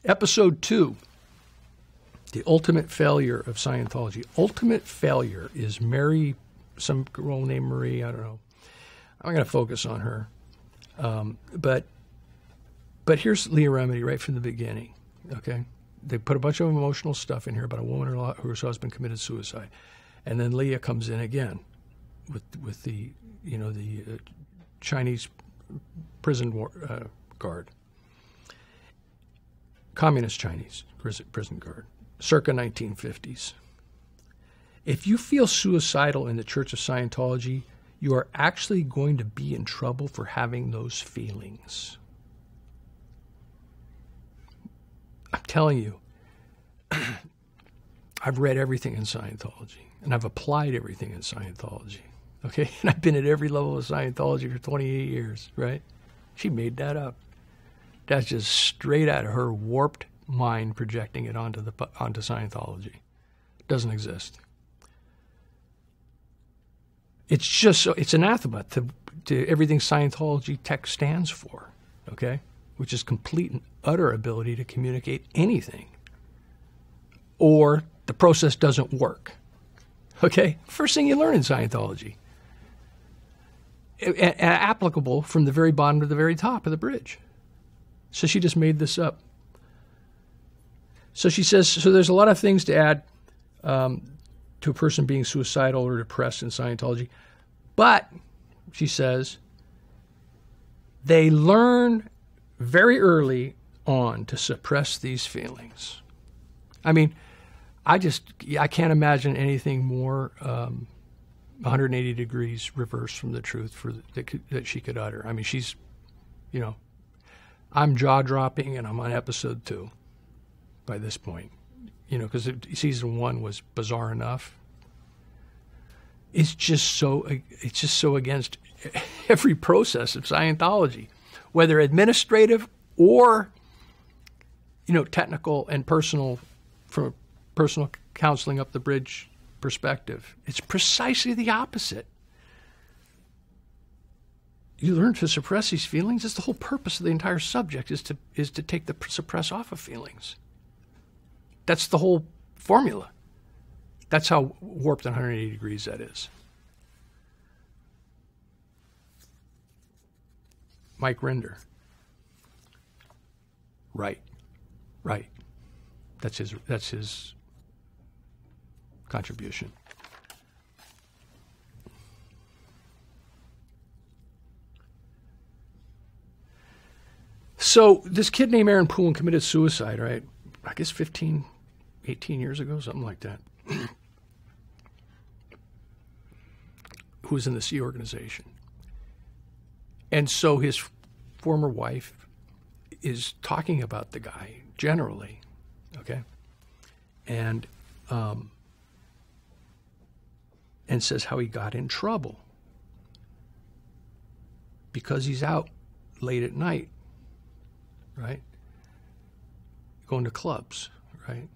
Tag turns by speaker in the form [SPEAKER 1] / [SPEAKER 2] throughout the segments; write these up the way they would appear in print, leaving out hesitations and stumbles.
[SPEAKER 1] Episode 2, the ultimate failure of Scientology. Ultimate failure is Mary, some girl named Marie, I don't know. I'm going to focus on her. But here's Leah Remini right from the beginning, okay? They put a bunch of emotional stuff in here about a woman whose husband committed suicide. And then Leah comes in again with the, the Chinese prison guard. Communist Chinese prison guard, circa 1950s. If you feel suicidal in the Church of Scientology, you are actually going to be in trouble for having those feelings. I'm telling you, I've read everything in Scientology, and I've applied everything in Scientology, okay? And I've been at every level of Scientology for 28 years, right? She made that up. That's just straight out of her warped mind projecting it onto Scientology. It doesn't exist. It's just so, it's anathema to everything Scientology text stands for, okay? Which is complete and utter ability to communicate anything. Or the process doesn't work, okay? First thing you learn in Scientology. Applicable from the very bottom to the very top of the bridge. So she just made this up. So she says, so there's a lot of things to add to a person being suicidal or depressed in Scientology. But, she says, they learn very early on to suppress these feelings. I mean, I can't imagine anything more 180 degrees reverse from the truth that she could utter. I mean, she's, I'm jaw-dropping and I'm on episode 2 by this point, because season 1 was bizarre enough. It's just so against every process of Scientology, whether administrative or, technical and personal, from a personal counseling up the bridge perspective. It's precisely the opposite. You learn to suppress these feelings. That's the whole purpose of the entire subject, is to take the suppress off of feelings. That's the whole formula. That's how warped 180 degrees that is. Mike Rinder. Right. That's his contribution. So this kid named Aaron Poulin committed suicide, right? I guess 18 years ago, something like that. Who was in the Sea Organization. And so his former wife is talking about the guy generally, okay? And says how he got in trouble because he's out late at night, right? Going to clubs, right?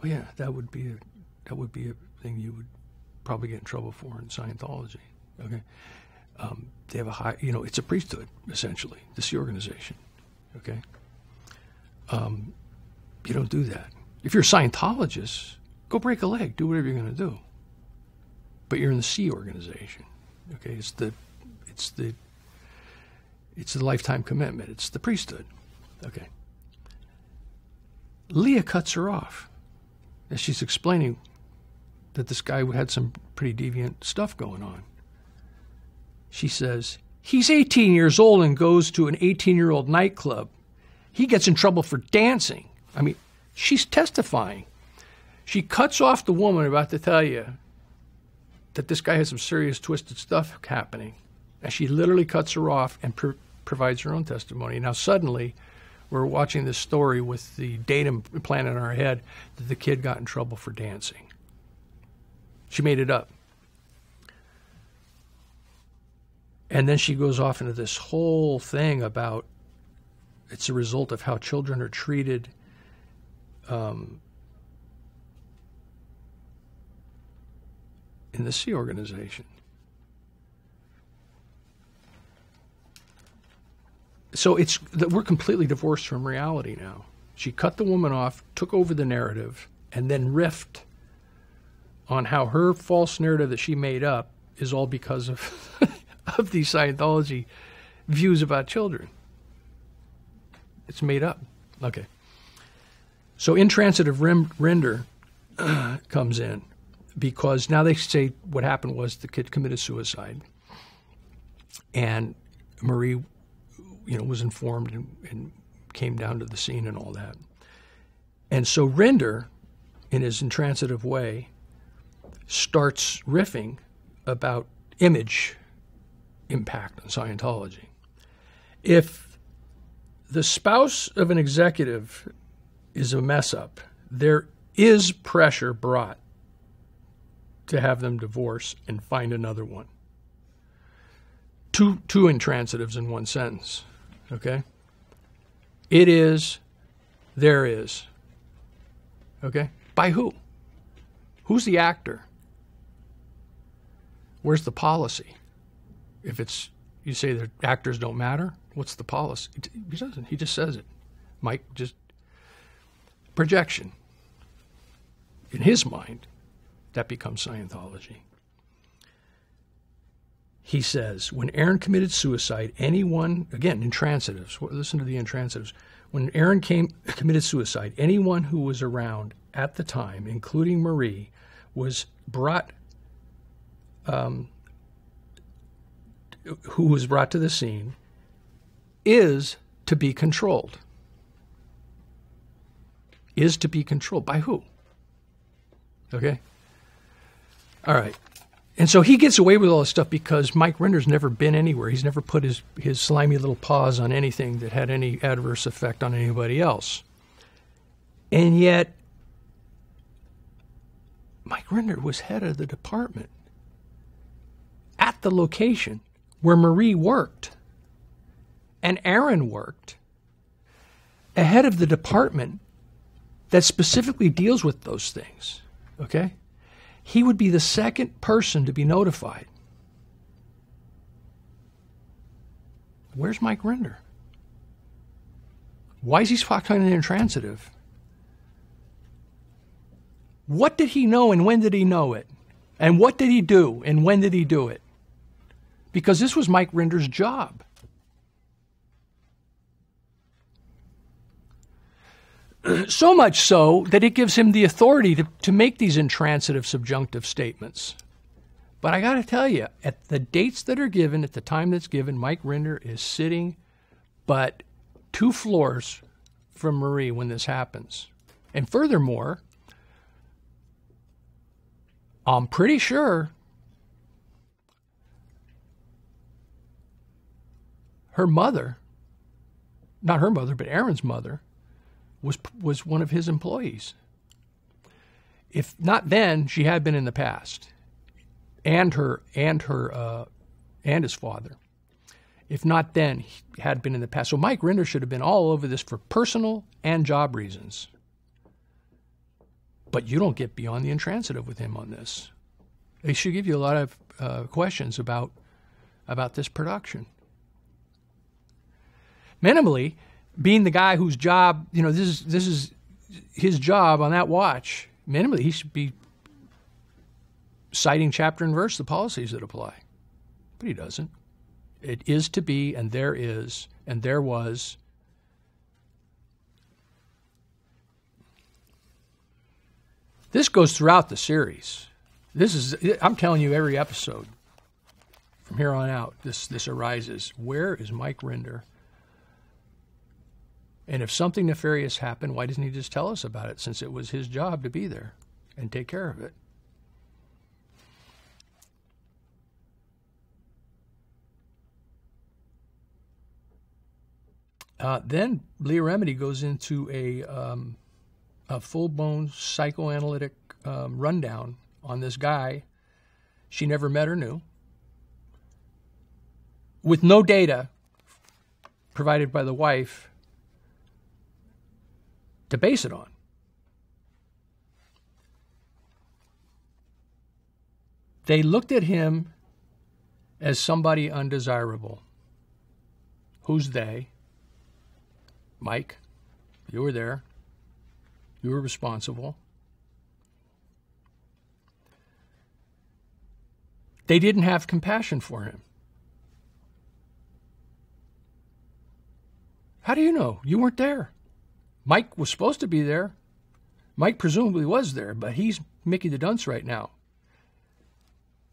[SPEAKER 1] Well, yeah, that would be a thing you would probably get in trouble for in Scientology. Okay, they have a high, it's a priesthood essentially, the Sea Organization. Okay, you don't do that. If you're a Scientologist, go break a leg, do whatever you're going to do. But you're in the Sea Organization. Okay, it's the lifetime commitment. It's the priesthood. Okay. Leah cuts her off as she's explaining that this guy had some pretty deviant stuff going on. She says, he's 18 years old and goes to an 18-year-old nightclub. He gets in trouble for dancing. I mean, she's testifying. She cuts off the woman about to tell you that this guy has some serious twisted stuff happening. And she literally cuts her off and provides her own testimony. Now, suddenly, we're watching this story with the datum implanted in our head that the kid got in trouble for dancing. She made it up. And then she goes off into this whole thing about it's a result of how children are treated in the Sea Organization. So it's that we're completely divorced from reality now. She cut the woman off, took over the narrative, and then riffed on how her false narrative that she made up is all because of of these Scientology views about children. It's made up. Okay. So intransitive Rinder comes in because now they say what happened was the kid committed suicide, and Marie, was informed and came down to the scene and all that. And so Rinder, in his intransitive way, starts riffing about image impact on Scientology. If the spouse of an executive is a mess up, there is pressure brought to have them divorce and find another one. Two intransitives in one sentence, okay? It is, there is, okay? By who? Who's the actor? Where's the policy? If it's, you say that actors don't matter, what's the policy? He doesn't. He just says it. Mike just, projection. In his mind, that becomes Scientology. He says, when Aaron committed suicide, anyone, again, intransitives, listen to the intransitives. When Aaron committed suicide, anyone who was around at the time, including Marie, was brought who was brought to the scene, is to be controlled. Is to be controlled. By who? Okay? All right. And so he gets away with all this stuff because Mike Rinder's never been anywhere. He's never put his slimy little paws on anything that had any adverse effect on anybody else. And yet, Mike Rinder was head of the department at the location where Marie worked and Aaron worked, a head of the department that specifically deals with those things, okay? He would be the second person to be notified. Where's Mike Rinder? Why is he talking intransitive? What did he know and when did he know it? And what did he do and when did he do it? Because this was Mike Rinder's job. So much so that it gives him the authority to make these intransitive, subjunctive statements. But I got to tell you, at the dates that are given, at the time that's given, Mike Rinder is sitting but 2 floors from Marie when this happens. And furthermore, I'm pretty sure her mother, not her mother, but Aaron's mother, was one of his employees. If not then, she had been in the past, and his father. If not then, he had been in the past. So Mike Rinder should have been all over this for personal and job reasons. But you don't get beyond the intransitive with him on this. They should give you a lot of questions about this production. Minimally, being the guy whose job, this is his job on that watch, minimally he should be citing chapter and verse the policies that apply. But he doesn't. It is to be, and there is, and there was. This goes throughout the series. I'm telling you, every episode from here on out, this arises. Where is Mike Rinder? And if something nefarious happened, why doesn't he just tell us about it, since it was his job to be there and take care of it? Then Leah Remini goes into a full-blown psychoanalytic rundown on this guy she never met or knew, with no data provided by the wife to base it on. They looked at him as somebody undesirable. Who's they? Mike, you were there. You were responsible. They didn't have compassion for him. How do you know? You weren't there. Mike was supposed to be there. Mike presumably was there, but he's Mickey the Dunce right now.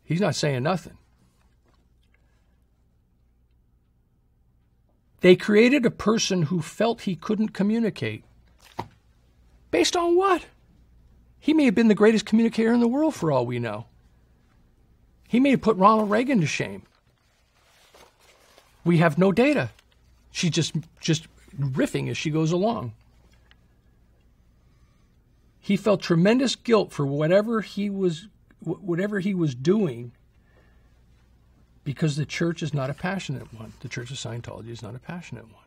[SPEAKER 1] He's not saying nothing. They created a person who felt he couldn't communicate. Based on what? He may have been the greatest communicator in the world for all we know. He may have put Ronald Reagan to shame. We have no data. She's just riffing as she goes along. He felt tremendous guilt for whatever he was doing, because the church is not a passionate one. The Church of Scientology is not a passionate one.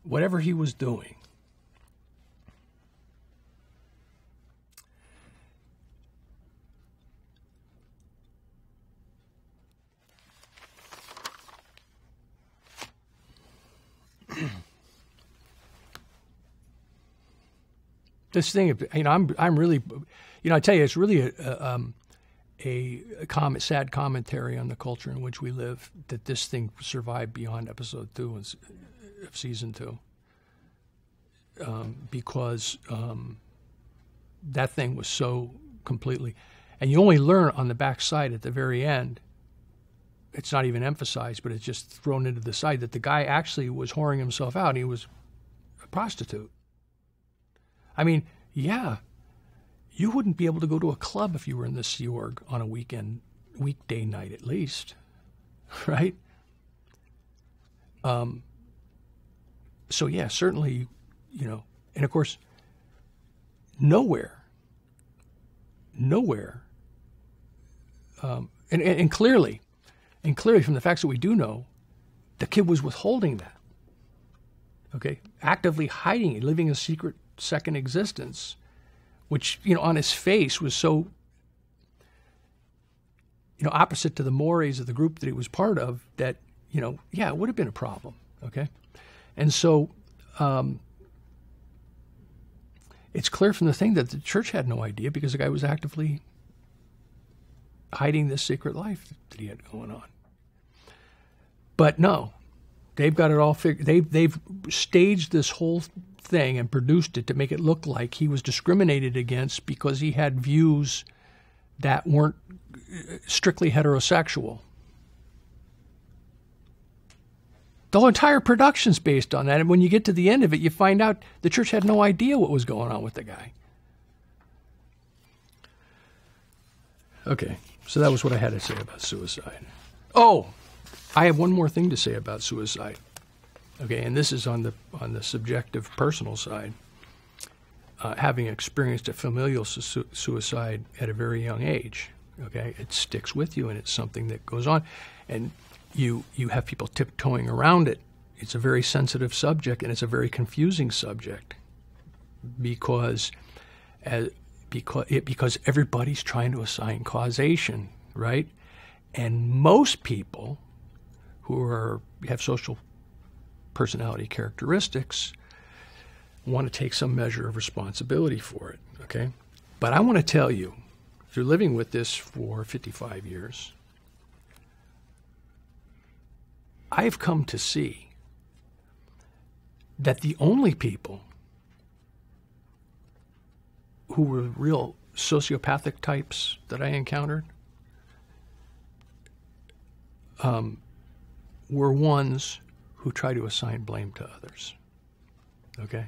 [SPEAKER 1] Whatever he was doing. This thing, I'm really, I tell you, it's really a sad commentary on the culture in which we live, that this thing survived beyond episode 2 of season 2, because that thing was so completely, and you only learn on the backside at the very end. It's not even emphasized, but it's just thrown into the side that the guy actually was whoring himself out. And he was a prostitute. I mean, yeah, you wouldn't be able to go to a club if you were in the Sea Org on a weekday night at least, right? So yeah, certainly, and of course, nowhere, and clearly from the facts that we do know, the kid was withholding that, okay? Actively hiding it, living a secret second existence, which, on his face was so, opposite to the mores of the group that he was part of, that, yeah, it would have been a problem, okay? And so it's clear from the thing that the church had no idea, because the guy was actively hiding this secret life that he had going on. But no, they've got it all figured. They've staged this whole thing and produced it to make it look like he was discriminated against because he had views that weren't strictly heterosexual. The whole entire production's based on that, and when you get to the end of it, you find out the church had no idea what was going on with the guy. Okay, so that was what I had to say about suicide. Oh, I have one more thing to say about suicide. Okay, and this is on the subjective, personal side. Having experienced a familial suicide at a very young age, okay, it sticks with you, and it's something that goes on, and you have people tiptoeing around it. It's a very sensitive subject, and it's a very confusing subject, because everybody's trying to assign causation, right? And most people who have social personality characteristics want to take some measure of responsibility for it, okay? But I want to tell you, if you're living with this for 55 years, I've come to see that the only people who were real sociopathic types that I encountered were ones who try to assign blame to others, okay?